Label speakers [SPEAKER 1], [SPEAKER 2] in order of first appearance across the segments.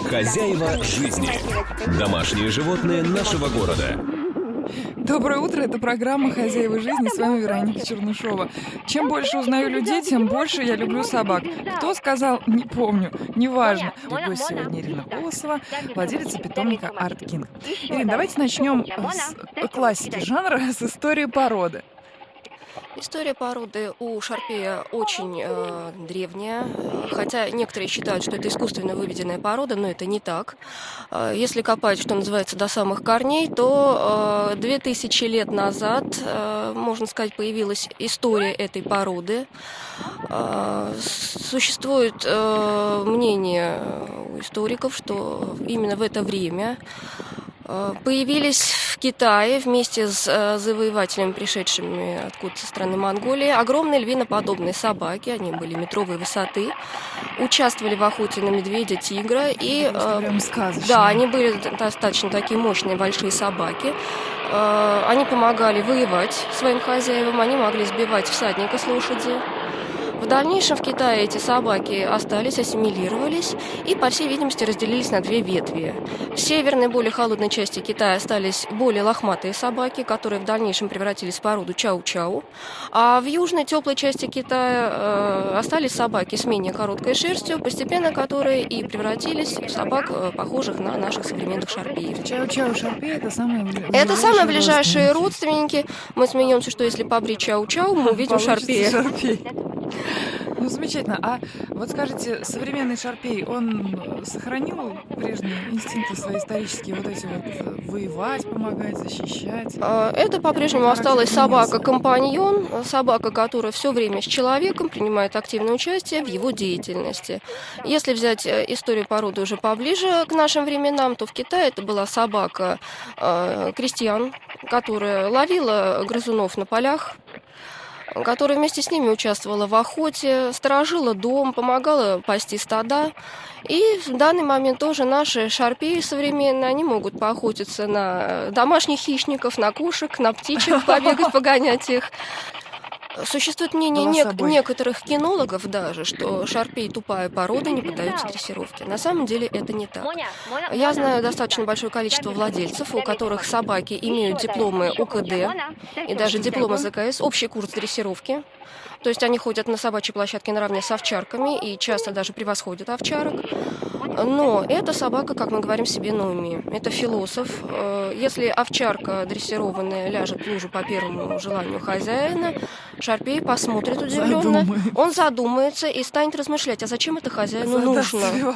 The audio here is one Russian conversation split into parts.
[SPEAKER 1] Хозяева жизни. Домашние животные нашего города.
[SPEAKER 2] Доброе утро, это программа «Хозяева жизни», с вами Вероника Чернышова. Чем больше узнаю людей, тем больше я люблю собак. Кто сказал, не помню, неважно. Гость сегодня Ирина Колосова, владелица питомника Арт Кинг. Ирина, давайте начнем с классики жанра, с истории породы.
[SPEAKER 3] История породы у шарпея очень древняя, хотя некоторые считают, что это искусственно выведенная порода, но это не так. Если копать, что называется, до самых корней, то 2000 лет назад, можно сказать, появилась история этой породы. Существует мнение у историков, что именно в это время появились в Китае вместе с завоевателями, пришедшими откуда-то со страны Монголии, огромные львиноподобные собаки, они были метровой высоты, участвовали в охоте на медведя, тигра. И,
[SPEAKER 2] прям сказочно.
[SPEAKER 3] Да, они были достаточно такие мощные, большие собаки. Они помогали воевать своим хозяевам, они могли сбивать всадника с лошади. В дальнейшем в Китае эти собаки остались, ассимилировались и, по всей видимости, разделились на две ветви. В северной, более холодной части Китая остались более лохматые собаки, которые в дальнейшем превратились в породу чау-чау. А в южной, теплой части Китая остались собаки с менее короткой шерстью, постепенно которые и превратились в собак, похожих на наших современных шарпеев.
[SPEAKER 2] Чау-чау и шарпей –
[SPEAKER 3] это самые ближайшие родственники. Мы смеемся, что если побрить чау-чау, мы увидим шарпея.
[SPEAKER 2] Ну, замечательно. А вот скажите, современный шарпей, он сохранил прежние инстинкты свои исторические, вот эти вот воевать, помогать, защищать?
[SPEAKER 3] Это по-прежнему осталась собака-компаньон, собака, которая все время с человеком принимает активное участие в его деятельности. Если взять историю породы уже поближе к нашим временам, то в Китае это была собака крестьян, которая ловила грызунов на полях, которая вместе с ними участвовала в охоте, сторожила дом, помогала пасти стада. И в данный момент тоже наши шарпеи современные, они могут поохотиться на домашних хищников, на кошек, на птичек, побегать, погонять их. Существует мнение некоторых кинологов даже, что шарпей тупая порода, не поддается дрессировке. На самом деле это не так. Я знаю достаточно большое количество владельцев, у которых собаки имеют дипломы УКД и даже дипломы ЗКС, общий курс дрессировки. То есть они ходят на собачьей площадке наравне с овчарками и часто даже превосходят овчарок. Но эта собака, как мы говорим себе на уме, это философ. Если овчарка дрессированная ляжет в лужу по первому желанию хозяина, шарпей посмотрит удивленно, он задумается и станет размышлять, а зачем это хозяину нужно.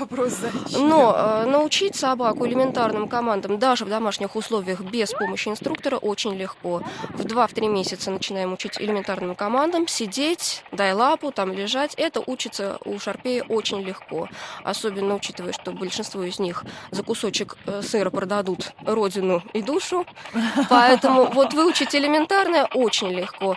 [SPEAKER 3] Но научить собаку элементарным командам даже в домашних условиях без помощи инструктора очень легко. В 2-3 месяца начинаем учить элементарным командам сидеть, дай лапу, там лежать. Это учится у шарпея очень легко, особенно учитывая, что большинство из них за кусочек сыра продадут родину и душу. Поэтому вот выучить элементарное очень легко.